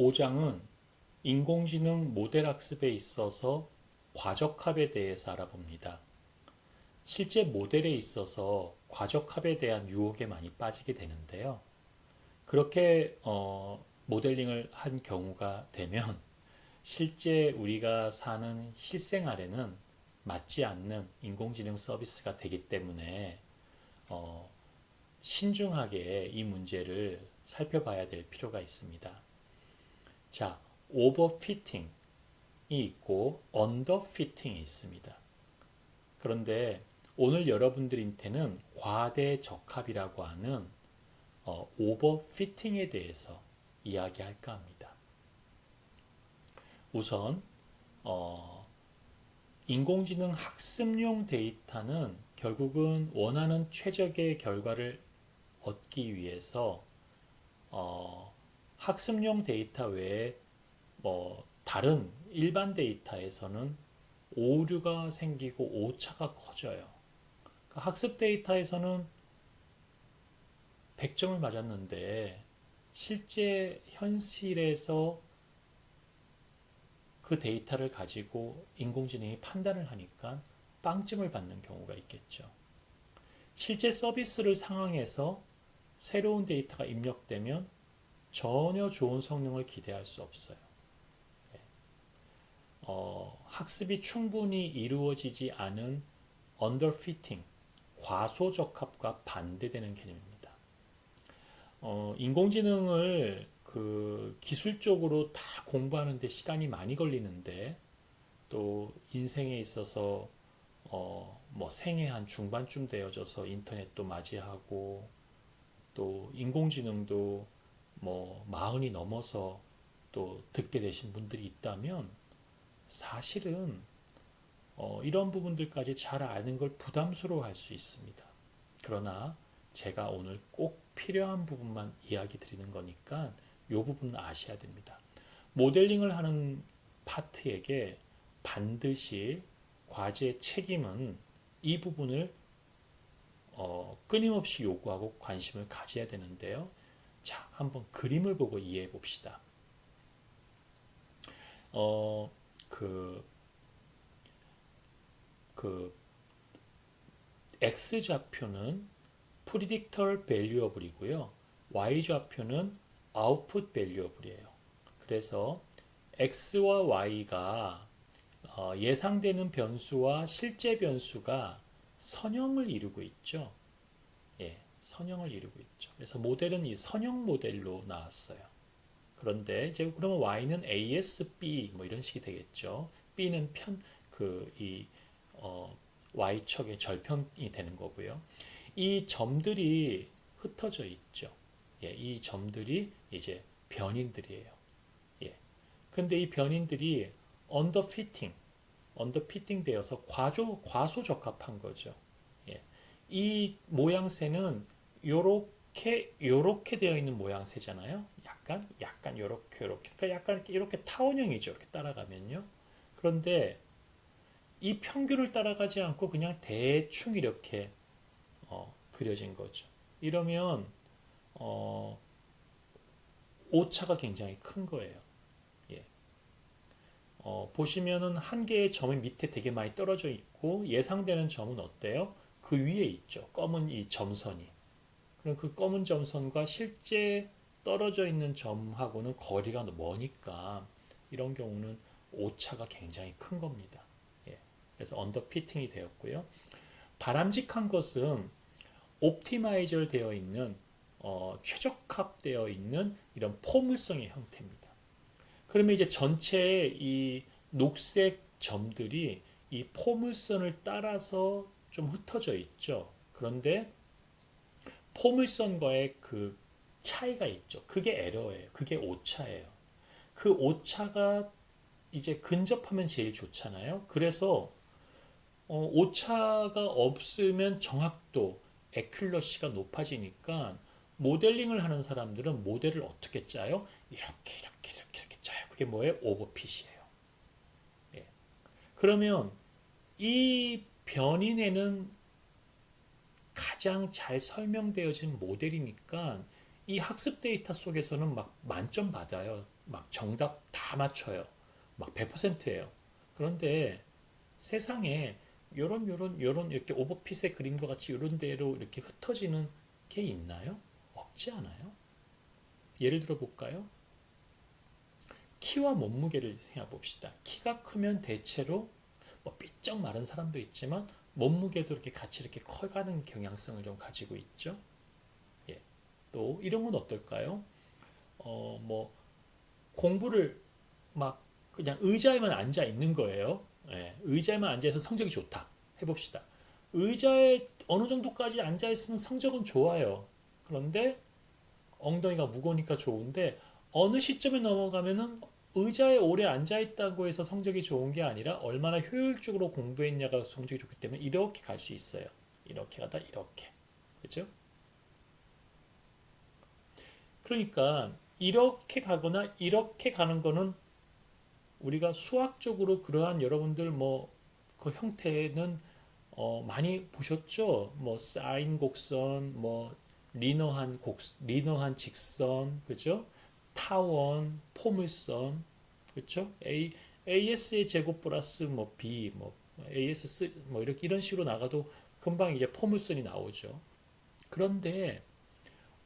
5장은 인공지능 모델 학습에 있어서 과적합에 대해서 알아봅니다. 실제 모델에 있어서 과적합에 대한 유혹에 많이 빠지게 되는데요. 그렇게 모델링을 한 경우가 되면 실제 우리가 사는 실생활에는 맞지 않는 인공지능 서비스가 되기 때문에 어, 신중하게 이 문제를 살펴봐야 될 필요가 있습니다. 자, 오버피팅이 있고 언더피팅이 있습니다. 그런데 오늘 여러분들한테는 과대적합이라고 하는 오버피팅에 대해서 이야기할까 합니다. 우선 인공지능 학습용 데이터는 결국은 원하는 최적의 결과를 얻기 위해서 학습용 데이터 외에 다른 일반 데이터에서는 오류가 생기고 오차가 커져요. 그러니까 학습 데이터에서는 100점을 맞았는데 실제 현실에서 그 데이터를 가지고 인공지능이 판단을 하니까 빵점을 받는 경우가 있겠죠. 실제 서비스를 상황에서 새로운 데이터가 입력되면 전혀 좋은 성능을 기대할 수 없어요. 학습이 충분히 이루어지지 않은 underfitting, 과소적합과 반대되는 개념입니다. 인공지능을 기술적으로 다 공부하는데 시간이 많이 걸리는데 또 인생에 있어서 생애 한 중반쯤 되어져서 인터넷도 맞이하고 또 인공지능도 마흔이 넘어서 또 듣게 되신 분들이 있다면 사실은 이런 부분들까지 잘 아는 걸 부담스러워할 수 있습니다. 그러나 제가 오늘 꼭 필요한 부분만 이야기 드리는 거니까 이 부분은 아셔야 됩니다. 모델링을 하는 파트에게 반드시 과제 책임은 이 부분을 끊임없이 요구하고 관심을 가져야 되는데요. 자, 한번 그림을 보고 이해해 봅시다. X좌표는 Predictor Valuable이고요. Y좌표는 Output Valuable이에요. 그래서 X와 Y가 예상되는 변수와 실제 변수가 선형을 이루고 있죠. 예, 선형을 이루고 있죠. 그래서 모델은 이 선형 모델로 나왔어요. 그런데 이제 그러면 Y는 ASB 이런 식이 되겠죠. B는 Y축의 절편이 되는 거고요. 이 점들이 흩어져 있죠. 예, 이 점들이 이제 변인들이에요. 예. 근데 이 변인들이 언더피팅 되어서 과소적합한 거죠. 예. 이 모양새는 요렇게 되어 있는 모양새잖아요. 약간 요렇게. 그러니까 약간 이렇게 타원형이죠. 이렇게 따라가면요. 그런데 이 평균을 따라가지 않고 그냥 대충 이렇게 그려진 거죠. 이러면 오차가 굉장히 큰 거예요. 예. 보시면은 한 개의 점이 밑에 되게 많이 떨어져 있고 예상되는 점은 어때요? 그 위에 있죠. 검은 이 점선이. 그럼 그 검은 점선과 실제 떨어져 있는 점하고는 거리가 머니까 이런 경우는 오차가 굉장히 큰 겁니다. 예. 그래서 언더피팅이 되었고요. 바람직한 것은 옵티마이저 되어 있는 최적합되어 있는 이런 포물선의 형태입니다. 그러면 이제 전체의 이 녹색 점들이 이 포물선을 따라서 좀 흩어져 있죠. 그런데 포물선과의 그 차이가 있죠. 그게 에러예요. 그게 오차예요. 그 오차가 이제 근접하면 제일 좋잖아요. 그래서 오차가 없으면 정확도, 에큐러시가 높아지니까 모델링을 하는 사람들은 모델을 어떻게 짜요? 이렇게 짜요. 그게 뭐예요? 오버핏이에요. 예. 그러면 이 변인에는 가장 잘 설명되어진 모델이니까 이 학습 데이터 속에서는 막 만점 받아요. 막 정답 다 맞춰요. 막 100%예요. 그런데 세상에 요런 이렇게 오버핏의 그림과 같이 요런 대로 이렇게 흩어지는 게 있나요? 없지 않아요? 예를 들어 볼까요? 키와 몸무게를 생각해 봅시다. 키가 크면 대체로 뭐 삐쩍 마른 사람도 있지만 몸무게도 이렇게 같이 이렇게 커가는 경향성을 좀 가지고 있죠. 예. 또 이런 건 어떨까요? 뭐 공부를 막 그냥 의자에만 앉아 있는 거예요. 예. 의자에만 앉아서 성적이 좋다. 해봅시다. 의자에 어느 정도까지 앉아 있으면 성적은 좋아요. 그런데 엉덩이가 무거우니까 좋은데 어느 시점에 넘어가면은 의자에 오래 앉아 있다고 해서 성적이 좋은 게 아니라 얼마나 효율적으로 공부했냐가 성적이 좋기 때문에 이렇게 갈 수 있어요. 이렇게 가다 이렇게. 그렇죠? 그러니까 이렇게 가거나 이렇게 가는 거는 우리가 수학적으로 그러한 여러분들 뭐 그 형태는 많이 보셨죠? 뭐 사인 곡선, 뭐 리너한 직선, 그죠? 타원, 포물선, 그렇죠? AS의 제곱 플러스 뭐 B, 뭐 AS 뭐 이렇게 이런 식으로 나가도 금방 이제 포물선이 나오죠. 그런데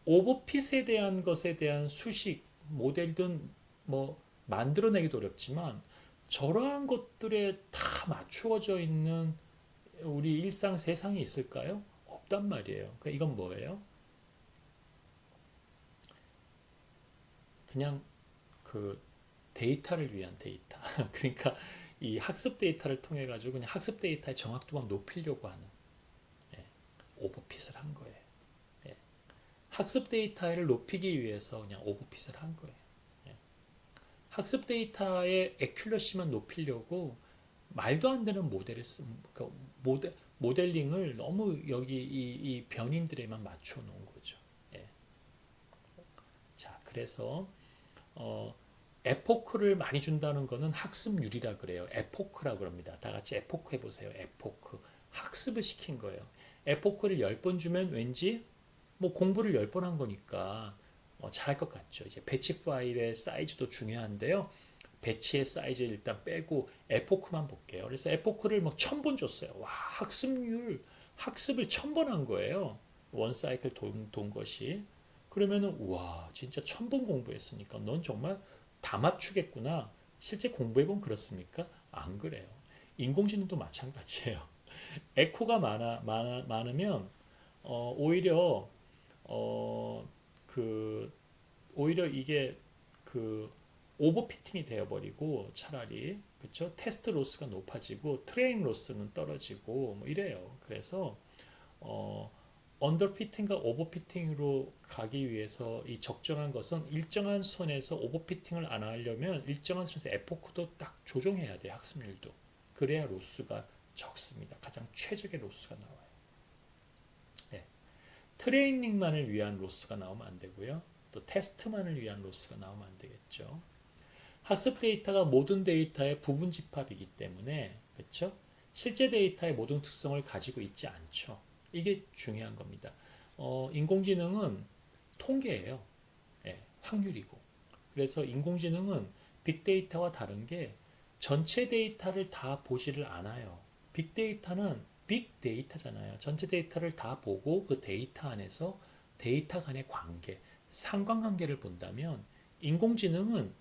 오버핏에 대한 것에 대한 수식, 모델든 뭐 만들어내기도 어렵지만 저러한 것들에 다 맞추어져 있는 우리 일상 세상이 있을까요? 없단 말이에요. 그러니까 이건 뭐예요? 그냥 그 데이터를 위한 데이터. 그러니까 이 학습 데이터를 통해 가지고 그냥 학습 데이터의 정확도만 높이려고 하는 예, 오버핏을 한 거예요. 예, 학습 데이터를 높이기 위해서 그냥 오버핏을 한 거예요. 예, 학습 데이터의 애큐러시만 높이려고 말도 안 되는 모델을 그러니까 모델링을 너무 여기 이 변인들에만 맞춰 놓은 거죠. 예. 자, 그래서 어, 에포크를 많이 준다는 거는 학습률이라 그래요. 에포크라 그럽니다. 다 같이 에포크 해보세요. 에포크. 학습을 시킨 거예요. 에포크를 10번 주면 왠지 뭐 공부를 10번 한 거니까 잘할 것 같죠. 이제 배치 파일의 사이즈도 중요한데요. 배치의 사이즈 일단 빼고 에포크만 볼게요. 그래서 에포크를 막 1000번 줬어요. 와, 학습을 1000번 한 거예요. 원 사이클 돈 것이. 그러면은 와, 진짜 1000번 공부했으니까 넌 정말 다 맞추겠구나. 실제 공부해보면 그렇습니까? 안 그래요. 인공지능도 마찬가지예요. 에코가 많으면 오히려 어, 그 오히려 이게 그 오버피팅이 되어버리고 차라리 그쵸 테스트 로스가 높아지고 트레인 로스는 떨어지고 뭐 이래요. 그래서 어, 언더피팅과 오버피팅으로 가기 위해서 이 적정한 것은 일정한 선에서 오버피팅을 안 하려면 일정한 선에서 에포크도 딱 조정해야 돼요. 학습률도. 그래야 로스가 적습니다. 가장 최적의 로스가 나와요. 네. 트레이닝만을 위한 로스가 나오면 안 되고요. 또 테스트만을 위한 로스가 나오면 안 되겠죠. 학습 데이터가 모든 데이터의 부분 집합이기 때문에 그렇죠? 실제 데이터의 모든 특성을 가지고 있지 않죠. 이게 중요한 겁니다. 인공지능은 통계예요. 예, 확률이고. 그래서 인공지능은 빅데이터와 다른 게 전체 데이터를 다 보지를 않아요. 빅데이터는 빅데이터잖아요. 전체 데이터를 다 보고 그 데이터 안에서 데이터 간의 관계, 상관관계를 본다면 인공지능은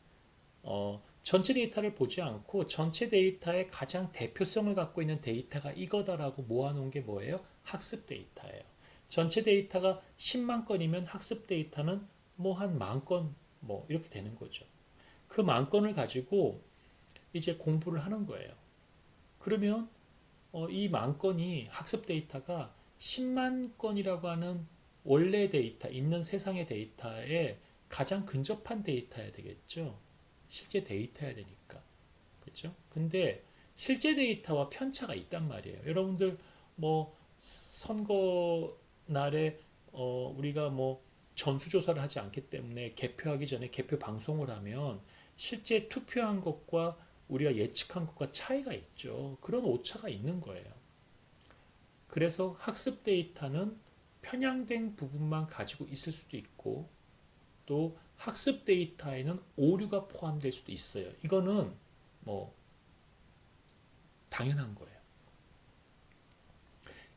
전체 데이터를 보지 않고 전체 데이터의 가장 대표성을 갖고 있는 데이터가 이거다라고 모아놓은 게 뭐예요? 학습 데이터예요. 전체 데이터가 10만 건이면 학습 데이터는 뭐 한 만 건 뭐 이렇게 되는 거죠. 그 만 건을 가지고 이제 공부를 하는 거예요. 그러면 이 만 건이 학습 데이터가 10만 건이라고 하는 원래 데이터, 있는 세상의 데이터에 가장 근접한 데이터야 되겠죠. 실제 데이터야 되니까. 그렇죠? 근데 실제 데이터와 편차가 있단 말이에요. 여러분들 뭐 선거 날에 우리가 뭐 전수조사를 하지 않기 때문에 개표하기 전에 개표 방송을 하면 실제 투표한 것과 우리가 예측한 것과 차이가 있죠. 그런 오차가 있는 거예요. 그래서 학습 데이터는 편향된 부분만 가지고 있을 수도 있고 또 학습 데이터에는 오류가 포함될 수도 있어요. 이거는 뭐 당연한 거예요.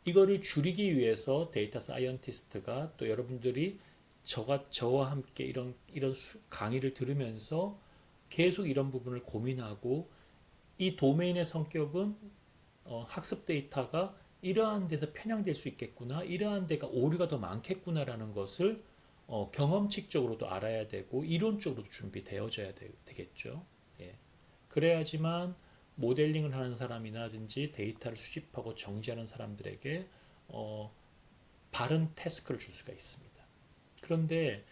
이거를 줄이기 위해서 데이터 사이언티스트가 또 여러분들이 저와 함께 이런 강의를 들으면서 계속 이런 부분을 고민하고 이 도메인의 성격은 학습 데이터가 이러한 데서 편향될 수 있겠구나, 이러한 데가 오류가 더 많겠구나라는 것을 경험칙적으로도 알아야 되고 이론적으로도 준비되어져야 되겠죠. 예. 그래야지만 모델링을 하는 사람이나든지 데이터를 수집하고 정지하는 사람들에게 바른 태스크를 줄 수가 있습니다. 그런데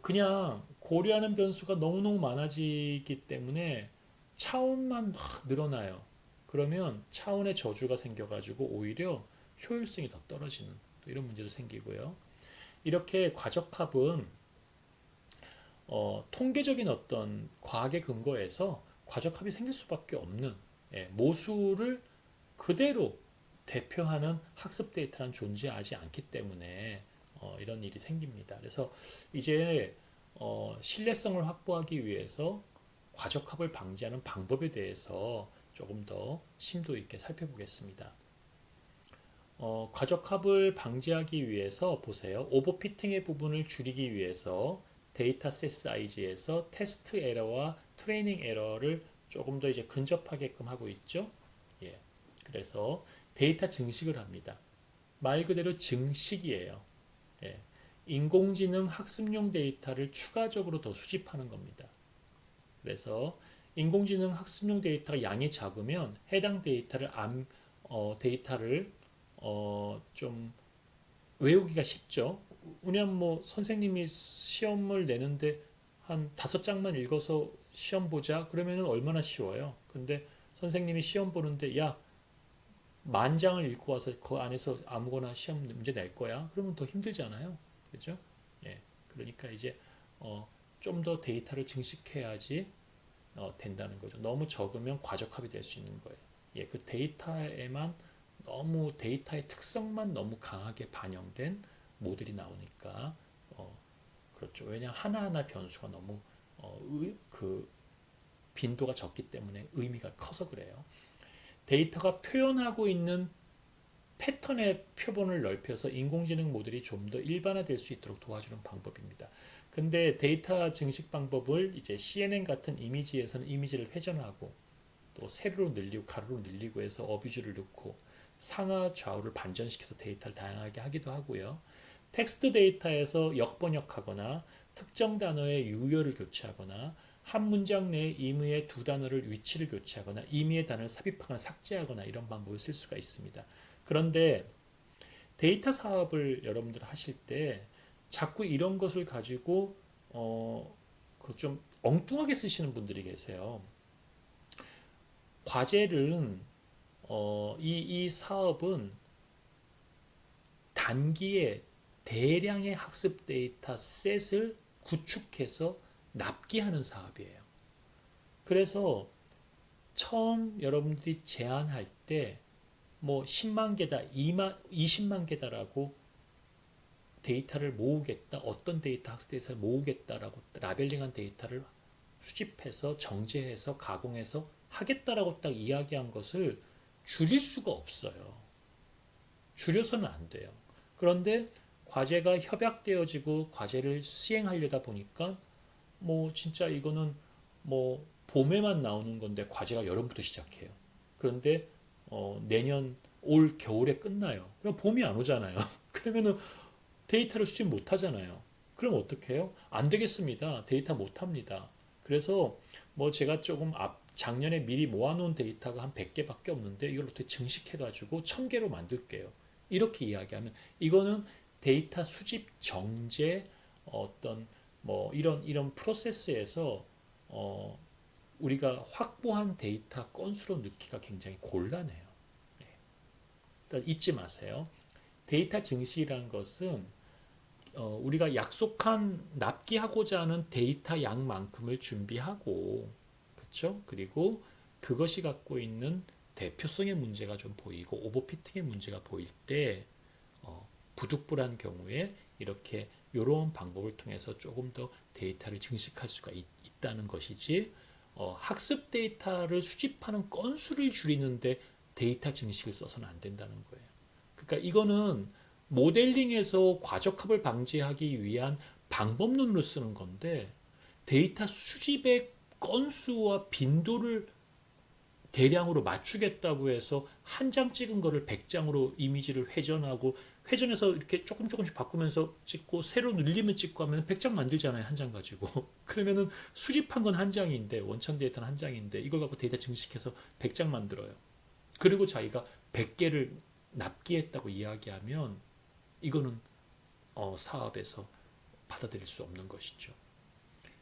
그냥 고려하는 변수가 너무너무 많아지기 때문에 차원만 막 늘어나요. 그러면 차원의 저주가 생겨가지고 오히려 효율성이 더 떨어지는 또 이런 문제도 생기고요. 이렇게 과적합은 통계적인 어떤 과학의 근거에서 과적합이 생길 수밖에 없는 모수를 그대로 대표하는 학습 데이터는 존재하지 않기 때문에 이런 일이 생깁니다. 그래서 이제 신뢰성을 확보하기 위해서 과적합을 방지하는 방법에 대해서 조금 더 심도 있게 살펴보겠습니다. 과적합을 방지하기 위해서 보세요. 오버피팅의 부분을 줄이기 위해서 데이터셋 사이즈에서 테스트 에러와 트레이닝 에러를 조금 더 이제 근접하게끔 하고 있죠. 예. 그래서 데이터 증식을 합니다. 말 그대로 증식이에요. 예. 인공지능 학습용 데이터를 추가적으로 더 수집하는 겁니다. 그래서 인공지능 학습용 데이터가 양이 작으면 해당 데이터를 좀 외우기가 쉽죠. 그냥 뭐 선생님이 시험을 내는데 한 5장만 읽어서 시험 보자 그러면 얼마나 쉬워요. 근데 선생님이 시험 보는데 야 10,000장을 읽고 와서 그 안에서 아무거나 시험 문제 낼 거야. 그러면 더 힘들잖아요. 그죠? 예. 그러니까 이제 좀 더 데이터를 증식해야지 된다는 거죠. 너무 적으면 과적합이 될 수 있는 거예요. 예, 그 데이터에만 너무 데이터의 특성만 너무 강하게 반영된 모델이 나오니까 그렇죠. 왜냐 하나하나 변수가 너무 그 빈도가 적기 때문에 의미가 커서 그래요. 데이터가 표현하고 있는 패턴의 표본을 넓혀서 인공지능 모델이 좀 더 일반화될 수 있도록 도와주는 방법입니다. 근데 데이터 증식 방법을 이제 CNN 같은 이미지에서는 이미지를 회전하고 또 세로로 늘리고 가로로 늘리고 해서 어뷰즈를 넣고 상하 좌우를 반전시켜서 데이터를 다양하게 하기도 하고요. 텍스트 데이터에서 역번역하거나 특정 단어의 유효를 교체하거나 한 문장 내에 임의의 두 단어를 위치를 교체하거나 임의의 단어를 삽입하거나 삭제하거나 이런 방법을 쓸 수가 있습니다. 그런데 데이터 사업을 여러분들 하실 때 자꾸 이런 것을 가지고 좀 엉뚱하게 쓰시는 분들이 계세요. 과제는 이 사업은 단기에 대량의 학습 데이터 셋을 구축해서 납기하는 사업이에요. 그래서 처음 여러분들이 제안할 때 뭐 10만 개다, 20만 개다라고 데이터를 모으겠다, 어떤 데이터 학습 데이터를 모으겠다라고 라벨링한 데이터를 수집해서 정제해서 가공해서 하겠다라고 딱 이야기한 것을 줄일 수가 없어요. 줄여서는 안 돼요. 그런데 과제가 협약되어지고 과제를 시행하려다 보니까 뭐 진짜 이거는 뭐 봄에만 나오는 건데 과제가 여름부터 시작해요. 그런데 내년 올 겨울에 끝나요. 그럼 봄이 안 오잖아요. 그러면은 데이터를 수집 못 하잖아요. 그럼 어떻게 해요? 안 되겠습니다. 데이터 못 합니다. 그래서 뭐 제가 조금 작년에 미리 모아놓은 데이터가 한 100개밖에 없는데 이걸 어떻게 증식해가지고 1000개로 만들게요. 이렇게 이야기하면 이거는 데이터 수집 정제 어떤 뭐 이런 프로세스에서 우리가 확보한 데이터 건수로 넣기가 굉장히 곤란해요. 잊지 마세요. 데이터 증식이라는 것은 우리가 약속한 납기하고자 하는 데이터 양만큼을 준비하고 그렇죠? 그리고 그것이 갖고 있는 대표성의 문제가 좀 보이고 오버피팅의 문제가 보일 때 부득불한 경우에 이렇게 이런 방법을 통해서 조금 더 데이터를 증식할 수가 있다는 것이지, 학습 데이터를 수집하는 건수를 줄이는데 데이터 증식을 써서는 안 된다는 거예요. 그러니까 이거는 모델링에서 과적합을 방지하기 위한 방법론으로 쓰는 건데, 데이터 수집의 건수와 빈도를 대량으로 맞추겠다고 해서 한 장 찍은 거를 100장으로 이미지를 회전하고, 회전해서 이렇게 조금씩 바꾸면서 찍고 새로 늘리면 찍고 하면 100장 만들잖아요, 한 장 가지고. 그러면은 수집한 건 한 장인데, 원천 데이터는 한 장인데 이걸 갖고 데이터 증식해서 100장 만들어요. 그리고 자기가 100개를 납기했다고 이야기하면 이거는 사업에서 받아들일 수 없는 것이죠.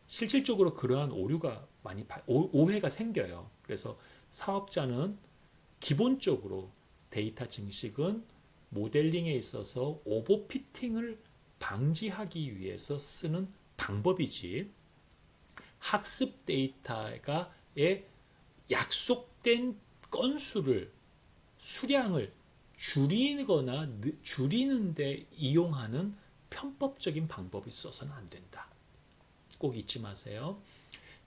실질적으로 그러한 오류가 많이 오해가 생겨요. 그래서 사업자는 기본적으로 데이터 증식은 모델링에 있어서 오버피팅을 방지하기 위해서 쓰는 방법이지, 학습 데이터의 약속된 건수를, 수량을 줄이거나 줄이는데 이용하는 편법적인 방법이 있어서는 안 된다. 꼭 잊지 마세요.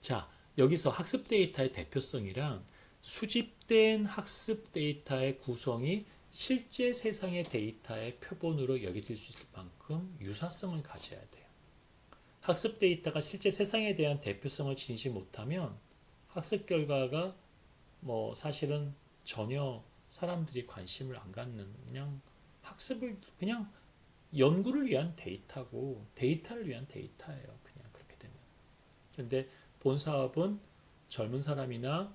자, 여기서 학습 데이터의 대표성이랑 수집된 학습 데이터의 구성이 실제 세상의 데이터의 표본으로 여겨질 수 있을 만큼 유사성을 가져야 돼요. 학습 데이터가 실제 세상에 대한 대표성을 지니지 못하면 학습 결과가 사실은 전혀 사람들이 관심을 안 갖는, 그냥 학습을, 그냥 연구를 위한 데이터고 데이터를 위한 데이터예요. 그냥 그렇게 되면. 근데 본 사업은 젊은 사람이나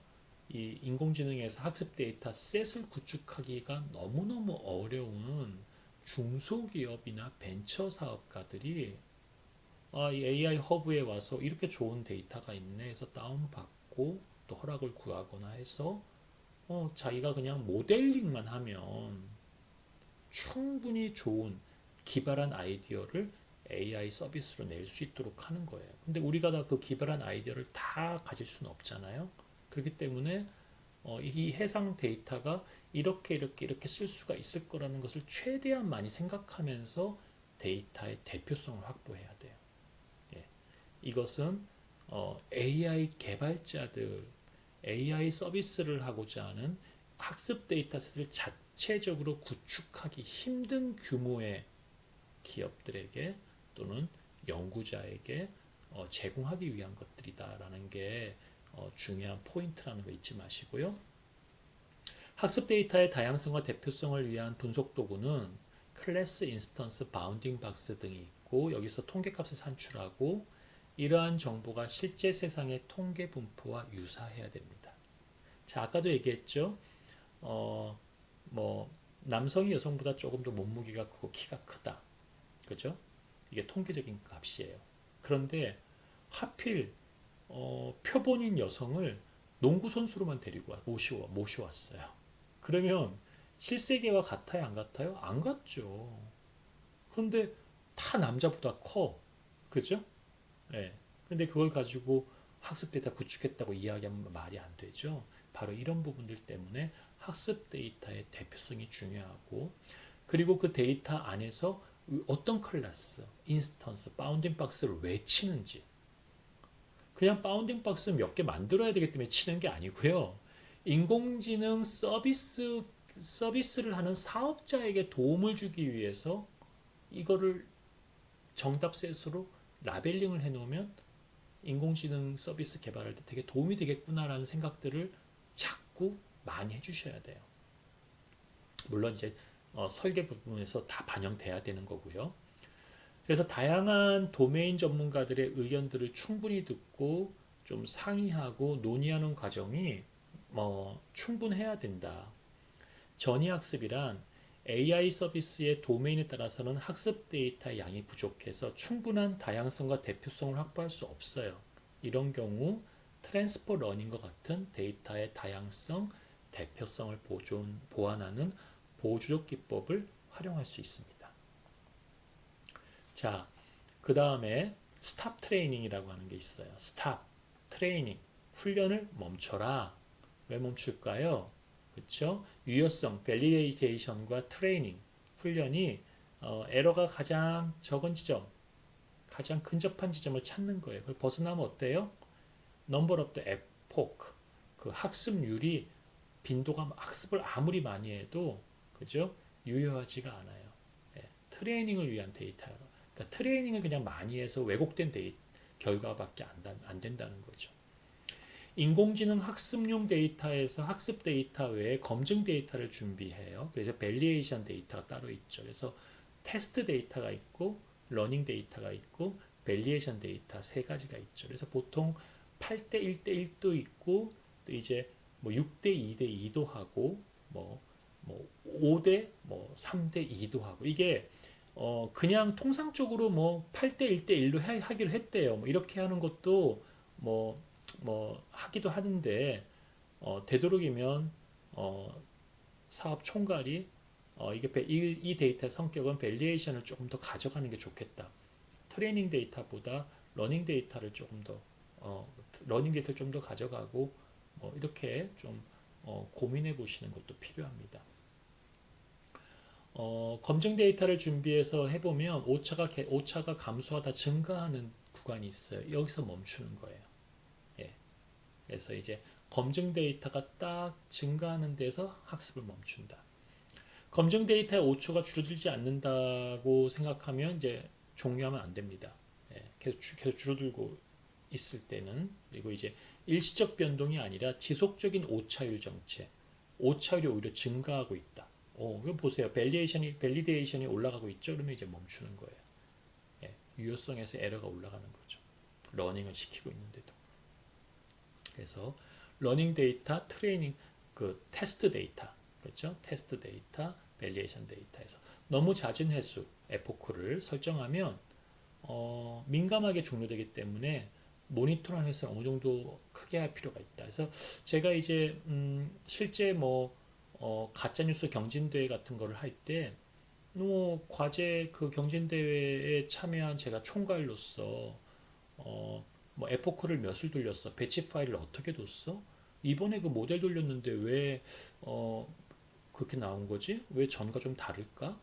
이 인공지능에서 학습 데이터 셋을 구축하기가 너무너무 어려운 중소기업이나 벤처 사업가들이 이 AI 허브에 와서 이렇게 좋은 데이터가 있네 해서 다운받고 또 허락을 구하거나 해서 자기가 그냥 모델링만 하면 충분히 좋은 기발한 아이디어를 AI 서비스로 낼 수 있도록 하는 거예요. 근데 우리가 다 그 기발한 아이디어를 다 가질 수는 없잖아요. 그렇기 때문에 이 해상 데이터가 이렇게 쓸 수가 있을 거라는 것을 최대한 많이 생각하면서 데이터의 대표성을 확보해야 돼요. 예. 이것은 AI 개발자들, AI 서비스를 하고자 하는 학습 데이터셋을 자체적으로 구축하기 힘든 규모의 기업들에게 또는 연구자에게 제공하기 위한 것들이다라는 게 중요한 포인트라는 거 잊지 마시고요. 학습 데이터의 다양성과 대표성을 위한 분석 도구는 클래스, 인스턴스, 바운딩 박스 등이 있고, 여기서 통계값을 산출하고 이러한 정보가 실제 세상의 통계 분포와 유사해야 됩니다. 자, 아까도 얘기했죠. 남성이 여성보다 조금 더 몸무게가 크고 키가 크다. 그죠? 이게 통계적인 값이에요. 그런데 하필 표본인 여성을 농구 선수로만 데리고 모셔왔어요. 그러면 실세계와 같아요, 안 같아요? 안 같죠. 그런데 다 남자보다 커. 그죠? 예. 근데 그걸 가지고 학습 데이터 구축했다고 이야기하면 말이 안 되죠. 바로 이런 부분들 때문에 학습 데이터의 대표성이 중요하고, 그리고 그 데이터 안에서 어떤 클래스, 인스턴스, 바운딩 박스를 왜 치는지, 그냥 바운딩 박스 몇 개 만들어야 되기 때문에 치는 게 아니고요. 인공지능 서비스를 하는 사업자에게 도움을 주기 위해서 이거를 정답 셋으로 라벨링을 해놓으면 인공지능 서비스 개발할 때 되게 도움이 되겠구나라는 생각들을 자꾸 많이 해주셔야 돼요. 물론 이제 설계 부분에서 다 반영돼야 되는 거고요. 그래서 다양한 도메인 전문가들의 의견들을 충분히 듣고 좀 상의하고 논의하는 과정이 충분해야 된다. 전이학습이란 AI 서비스의 도메인에 따라서는 학습 데이터의 양이 부족해서 충분한 다양성과 대표성을 확보할 수 없어요. 이런 경우 트랜스퍼 러닝과 같은 데이터의 다양성, 대표성을 보완하는 보조적 기법을 활용할 수 있습니다. 자, 그 다음에 스탑 트레이닝이라고 하는 게 있어요. 스탑 트레이닝, 훈련을 멈춰라. 왜 멈출까요? 그렇죠? 유효성, 밸리데이션과 트레이닝, 훈련이 에러가 가장 적은 지점, 가장 근접한 지점을 찾는 거예요. 그걸 벗어나면 어때요? Number of the epoch, 그 학습률이 빈도가 학습을 아무리 많이 해도 그죠? 유효하지가 않아요. 예, 트레이닝을 위한 데이터. 그러니까 트레이닝을 그냥 많이 해서 왜곡된 결과밖에 안 된다는 거죠. 인공지능 학습용 데이터에서 학습 데이터 외에 검증 데이터를 준비해요. 그래서 밸리에이션 데이터가 따로 있죠. 그래서 테스트 데이터가 있고 러닝 데이터가 있고 밸리에이션 데이터 세 가지가 있죠. 그래서 보통 8대 1대 1도 있고 또 이제 뭐 6대 2대 2도 하고 뭐 5대 뭐 3대 2도 하고 이게 그냥 통상적으로 뭐 8대 1대 1로 하기로 했대요. 뭐 이렇게 하는 것도 뭐 하기도 하는데 되도록이면 사업 총괄이 이 데이터의 성격은 밸리에이션을 조금 더 가져가는 게 좋겠다. 트레이닝 데이터보다 러닝 데이터를 조금 더 러닝 데이터를 좀 더 가져가고 이렇게 좀 고민해 보시는 것도 필요합니다. 검증 데이터를 준비해서 해보면 오차가 감소하다 증가하는 구간이 있어요. 여기서 멈추는 거예요. 예. 그래서 이제 검증 데이터가 딱 증가하는 데서 학습을 멈춘다. 검증 데이터의 오차가 줄어들지 않는다고 생각하면 이제 종료하면 안 됩니다. 예. 계속 줄어들고 있을 때는 그리고 이제 일시적 변동이 아니라 지속적인 오차율 정체, 오차율이 오히려 증가하고 있다. 이거 보세요. 밸리데이션이 올라가고 있죠. 그러면 이제 멈추는 거예요. 예, 유효성에서 에러가 올라가는 거죠. 러닝을 시키고 있는데도. 그래서 러닝 데이터, 트레이닝, 그 테스트 데이터, 그렇죠? 테스트 데이터, 밸리에이션 데이터에서 너무 잦은 횟수, 에포크를 설정하면 민감하게 종료되기 때문에 모니터링 횟수를 어느 정도 크게 할 필요가 있다. 그래서 제가 이제 실제 가짜뉴스 경진대회 같은 거를 할 때 과제 그 경진대회에 참여한 제가 총괄로서 에포크를 몇을 돌렸어? 배치 파일을 어떻게 뒀어? 이번에 그 모델 돌렸는데 왜 그렇게 나온 거지? 왜 전과 좀 다를까?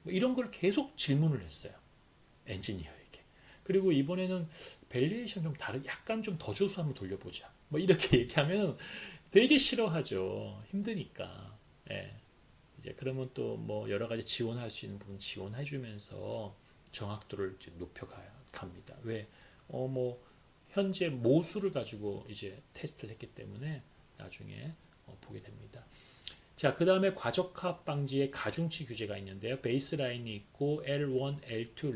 이런 걸 계속 질문을 했어요. 엔지니어에게. 그리고 이번에는 밸리에이션 좀 약간 좀 더 줘서 한번 돌려보자. 이렇게 얘기하면 되게 싫어하죠. 힘드니까. 예. 이제 그러면 또 여러 가지 지원할 수 있는 부분 지원해주면서 정확도를 이제 높여갑니다. 왜? 현재 모수를 가지고 이제 테스트를 했기 때문에 나중에 보게 됩니다. 자, 그 다음에 과적합 방지의 가중치 규제가 있는데요. 베이스라인이 있고 L1, L2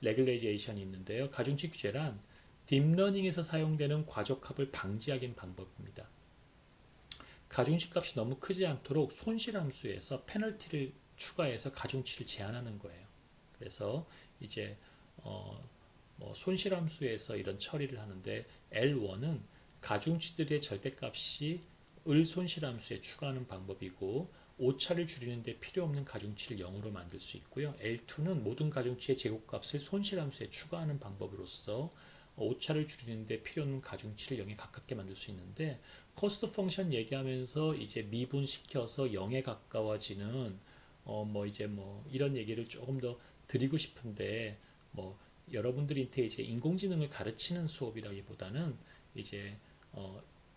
레귤레이제이션이 있는데요. 가중치 규제란 딥러닝에서 사용되는 과적합을 방지하기 위한 방법입니다. 가중치 값이 너무 크지 않도록 손실함수에서 페널티를 추가해서 가중치를 제한하는 거예요. 그래서 이제 손실함수에서 이런 처리를 하는데 L1은 가중치들의 절대값이 을 손실함수에 추가하는 방법이고 오차를 줄이는데 필요 없는 가중치를 0으로 만들 수 있고요. L2는 모든 가중치의 제곱값을 손실함수에 추가하는 방법으로서 오차를 줄이는데 필요 없는 가중치를 0에 가깝게 만들 수 있는데 코스트 펑션 얘기하면서 이제 미분시켜서 0에 가까워지는 이런 얘기를 조금 더 드리고 싶은데 여러분들한테 이제 인공지능을 가르치는 수업이라기보다는 이제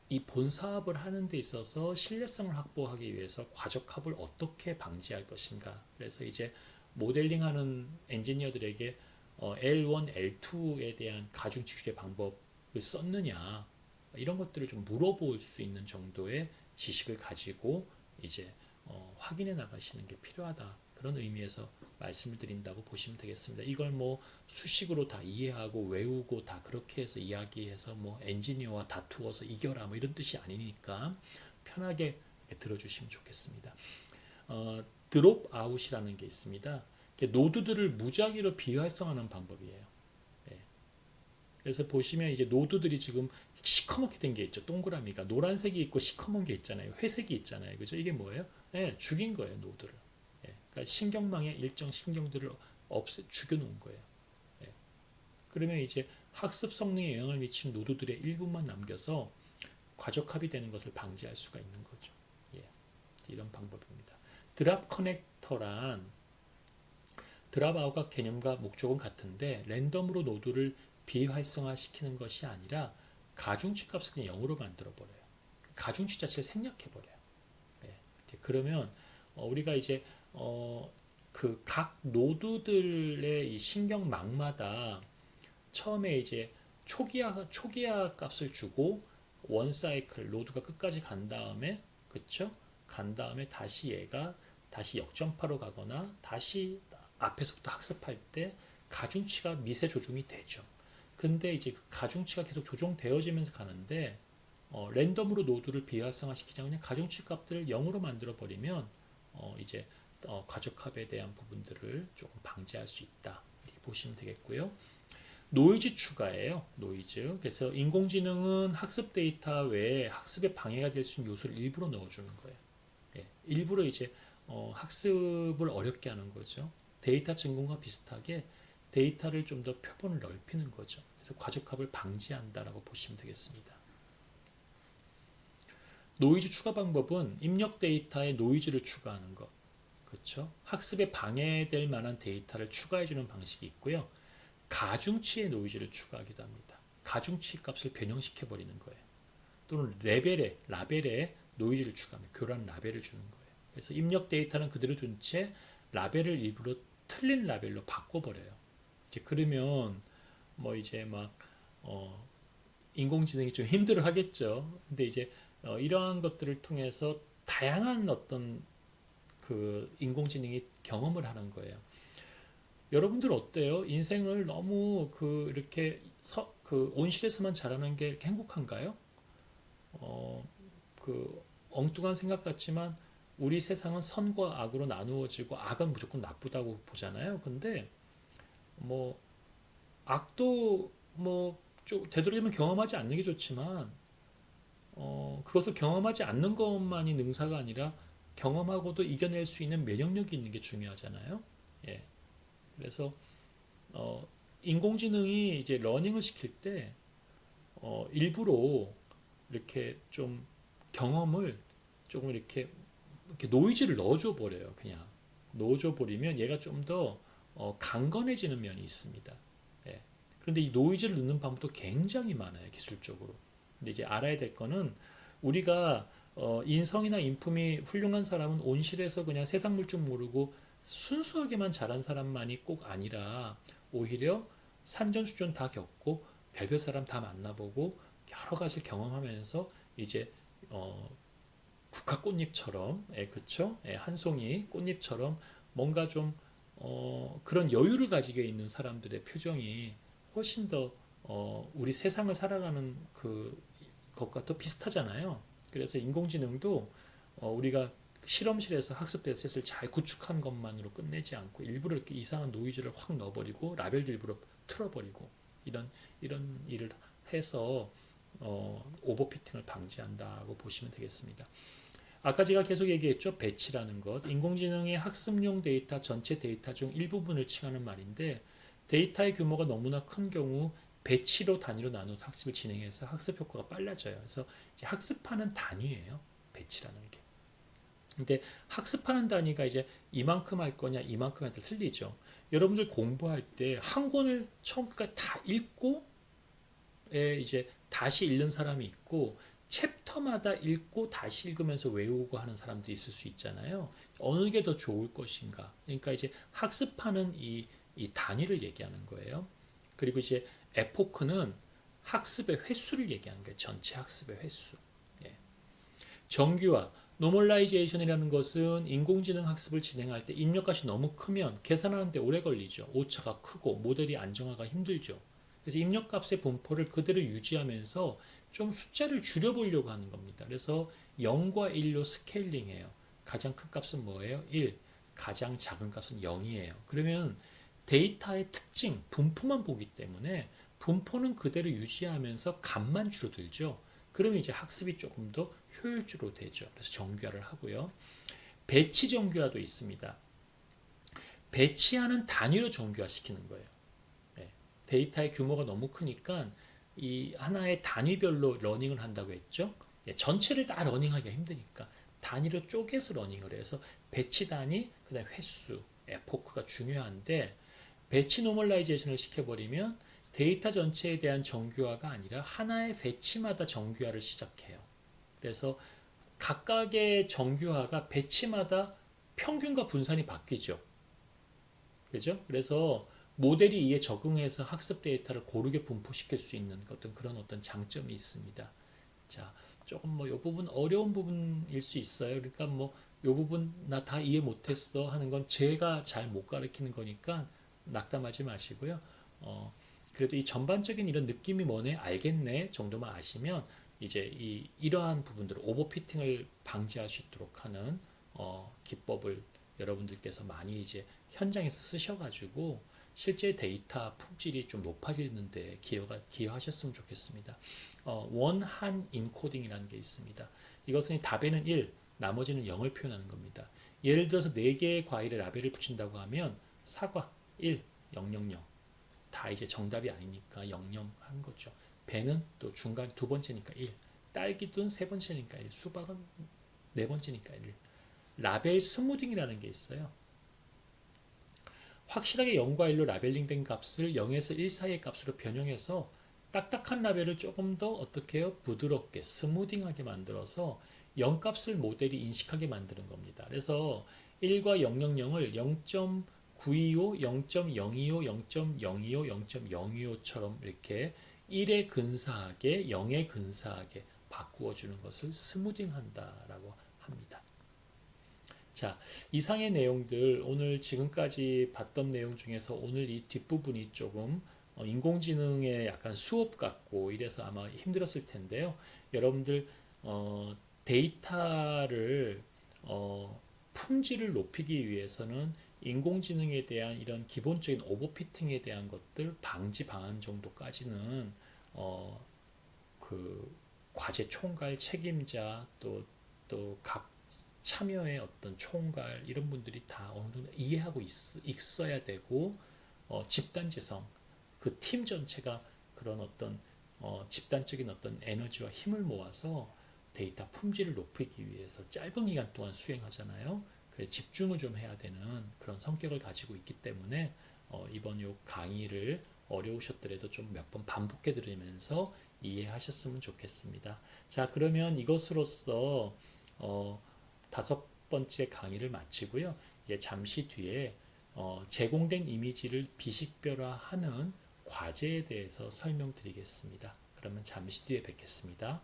이 본 사업을 하는 데 있어서 신뢰성을 확보하기 위해서 과적합을 어떻게 방지할 것인가. 그래서 이제 모델링하는 엔지니어들에게 L1, L2에 대한 가중치 규제 방법을 썼느냐 이런 것들을 좀 물어볼 수 있는 정도의 지식을 가지고 이제 확인해 나가시는 게 필요하다. 그런 의미에서 말씀을 드린다고 보시면 되겠습니다. 이걸 수식으로 다 이해하고 외우고 다 그렇게 해서 이야기해서 엔지니어와 다투어서 이겨라 이런 뜻이 아니니까 편하게 들어주시면 좋겠습니다. 드롭 아웃이라는 게 있습니다. 노드들을 무작위로 비활성화하는 방법이에요. 예. 그래서 보시면 이제 노드들이 지금 시커멓게 된 게 있죠. 동그라미가 노란색이 있고 시커먼 게 있잖아요. 회색이 있잖아요. 그죠? 이게 뭐예요? 예, 죽인 거예요, 노드를. 예. 그러니까 신경망의 일정 신경들을 죽여놓은 거예요. 예. 그러면 이제 학습 성능에 영향을 미친 노드들의 일부만 남겨서 과적합이 되는 것을 방지할 수가 있는 거죠. 예. 이런 방법입니다. 드랍 커넥터란 드랍아웃 개념과 목적은 같은데 랜덤으로 노드를 비활성화시키는 것이 아니라 가중치 값을 그냥 0으로 만들어 버려요. 가중치 자체를 생략해 버려요. 예. 그러면 우리가 이제 그 각 노드들의 이 신경망마다 처음에 이제 초기화 값을 주고 원 사이클 노드가 끝까지 간 다음에, 그쵸? 간 다음에 다시 얘가 다시 역전파로 가거나 다시 앞에서부터 학습할 때 가중치가 미세 조정이 되죠. 근데 이제 그 가중치가 계속 조정되어지면서 가는데 랜덤으로 노드를 비활성화시키자 그냥 가중치 값들을 0으로 만들어 버리면 이제 과적합에 대한 부분들을 조금 방지할 수 있다. 이렇게 보시면 되겠고요. 노이즈 추가예요. 노이즈. 그래서 인공지능은 학습 데이터 외에 학습에 방해가 될 수 있는 요소를 일부러 넣어주는 거예요. 예, 일부러 이제 학습을 어렵게 하는 거죠. 데이터 증공과 비슷하게 데이터를 좀 더 표본을 넓히는 거죠. 그래서 과적합을 방지한다라고 보시면 되겠습니다. 노이즈 추가 방법은 입력 데이터에 노이즈를 추가하는 것. 그렇죠? 학습에 방해될 만한 데이터를 추가해주는 방식이 있고요. 가중치의 노이즈를 추가하기도 합니다. 가중치 값을 변형시켜 버리는 거예요. 또는 라벨에 노이즈를 추가합니다. 교란 라벨을 주는 거예요. 그래서 입력 데이터는 그대로 둔 채 라벨을 일부러 틀린 라벨로 바꿔버려요. 이제 그러면 뭐 이제 막 인공지능이 좀 힘들어 하겠죠. 근데 이제 이러한 것들을 통해서 다양한 어떤 그 인공지능이 경험을 하는 거예요. 여러분들 어때요? 인생을 너무 이렇게 그 온실에서만 자라는 게 이렇게 행복한가요? 그 엉뚱한 생각 같지만 우리 세상은 선과 악으로 나누어지고 악은 무조건 나쁘다고 보잖아요. 근데 뭐 악도 뭐 되도록이면 경험하지 않는 게 좋지만 그것을 경험하지 않는 것만이 능사가 아니라 경험하고도 이겨낼 수 있는 면역력이 있는 게 중요하잖아요. 예. 그래서 인공지능이 이제 러닝을 시킬 때 일부러 이렇게 좀 경험을 조금 이렇게 노이즈를 넣어줘 버려요. 그냥 넣어줘 버리면 얘가 좀 더 강건해지는 면이 있습니다. 예. 그런데 이 노이즈를 넣는 방법도 굉장히 많아요. 기술적으로. 근데 이제 알아야 될 거는 우리가 인성이나 인품이 훌륭한 사람은 온실에서 그냥 세상 물줄 모르고 순수하게만 자란 사람만이 꼭 아니라 오히려 산전수전 다 겪고 별별 사람 다 만나보고 여러 가지 경험하면서 이제 국화 꽃잎처럼, 그쵸? 한 송이 꽃잎처럼 뭔가 좀 그런 여유를 가지게 있는 사람들의 표정이 훨씬 더 우리 세상을 살아가는 것과 또 비슷하잖아요. 그래서 인공지능도 우리가 실험실에서 학습 데이터셋을 잘 구축한 것만으로 끝내지 않고 일부러 이렇게 이상한 노이즈를 확 넣어버리고 라벨도 일부러 틀어버리고 이런 일을 해서 오버피팅을 방지한다고 보시면 되겠습니다. 아까 제가 계속 얘기했죠. 배치라는 것. 인공지능의 학습용 데이터 전체 데이터 중 일부분을 칭하는 말인데 데이터의 규모가 너무나 큰 경우 배치로 단위로 나눠 학습을 진행해서 학습 효과가 빨라져요. 그래서 이제 학습하는 단위예요. 배치라는 게. 근데 학습하는 단위가 이제 이만큼 할 거냐 이만큼 할 때 틀리죠. 여러분들 공부할 때 한 권을 처음까지 다 읽고 이제 다시 읽는 사람이 있고 챕터마다 읽고 다시 읽으면서 외우고 하는 사람도 있을 수 있잖아요. 어느 게 더 좋을 것인가. 그러니까 이제 학습하는 이 단위를 얘기하는 거예요. 그리고 이제 에포크는 학습의 횟수를 얘기하는 거예요. 전체 학습의 횟수. 예. 정규화, 노멀라이제이션이라는 것은 인공지능 학습을 진행할 때 입력값이 너무 크면 계산하는데 오래 걸리죠. 오차가 크고 모델이 안정화가 힘들죠. 그래서 입력값의 분포를 그대로 유지하면서 좀 숫자를 줄여보려고 하는 겁니다. 그래서 0과 1로 스케일링해요. 가장 큰 값은 뭐예요? 1. 가장 작은 값은 0이에요. 그러면 데이터의 특징, 분포만 보기 때문에 분포는 그대로 유지하면서 값만 줄어들죠. 그러면 이제 학습이 조금 더 효율적으로 되죠. 그래서 정규화를 하고요. 배치 정규화도 있습니다. 배치하는 단위로 정규화시키는 거예요. 네. 데이터의 규모가 너무 크니까 이 하나의 단위별로 러닝을 한다고 했죠. 전체를 다 러닝하기가 힘드니까 단위로 쪼개서 러닝을 해서 배치 단위, 그다음 횟수 에포크가 중요한데 배치 노멀라이제이션을 시켜버리면 데이터 전체에 대한 정규화가 아니라 하나의 배치마다 정규화를 시작해요. 그래서 각각의 정규화가 배치마다 평균과 분산이 바뀌죠. 그죠? 그래서 모델이 이에 적응해서 학습 데이터를 고르게 분포시킬 수 있는 그런 어떤 장점이 있습니다. 자, 조금 뭐 이 부분 어려운 부분일 수 있어요. 그러니까 뭐 이 부분 나 다 이해 못했어 하는 건 제가 잘 못 가르치는 거니까 낙담하지 마시고요. 그래도 이 전반적인 이런 느낌이 뭐네 알겠네 정도만 아시면 이제 이러한 부분들 오버피팅을 방지할 수 있도록 하는 기법을 여러분들께서 많이 이제 현장에서 쓰셔가지고 실제 데이터 품질이 좀 높아지는데 기여하셨으면 좋겠습니다. 원한 인코딩이라는 게 있습니다. 이것은 답에는 1, 나머지는 0을 표현하는 겁니다. 예를 들어서 4개의 과일에 라벨을 붙인다고 하면 사과 1, 000 다 이제 정답이 아니니까 00 한 거죠. 배는 또 중간 두 번째니까 1, 딸기도 세 번째니까 1, 수박은 네 번째니까 1. 라벨 스무딩이라는 게 있어요. 확실하게 0과 1로 라벨링된 값을 0에서 1 사이의 값으로 변형해서 딱딱한 라벨을 조금 더 어떻게 해요? 부드럽게 스무딩하게 만들어서 0 값을 모델이 인식하게 만드는 겁니다. 그래서 1과 000을 0.925, 0.025, 0.025, 0.025처럼 이렇게 1에 근사하게 0에 근사하게 바꾸어 주는 것을 스무딩 한다라고 합니다. 자, 이상의 내용들 오늘 지금까지 봤던 내용 중에서 오늘 이 뒷부분이 조금 인공지능의 약간 수업 같고 이래서 아마 힘들었을 텐데요. 여러분들 데이터를 품질을 높이기 위해서는 인공지능에 대한 이런 기본적인 오버피팅에 대한 것들 방지 방안 정도까지는 그 과제 총괄 책임자 또 각 참여의 어떤 총괄 이런 분들이 다 어느 정도 이해하고 있어야 되고 집단지성 그 팀 전체가 그런 어떤 집단적인 어떤 에너지와 힘을 모아서 데이터 품질을 높이기 위해서 짧은 기간 동안 수행하잖아요. 집중을 좀 해야 되는 그런 성격을 가지고 있기 때문에 이번 요 강의를 어려우셨더라도 좀 몇 번 반복해 들으면서 이해하셨으면 좋겠습니다. 자, 그러면 이것으로써 5번째 강의를 마치고요. 이제 잠시 뒤에 제공된 이미지를 비식별화하는 과제에 대해서 설명드리겠습니다. 그러면 잠시 뒤에 뵙겠습니다.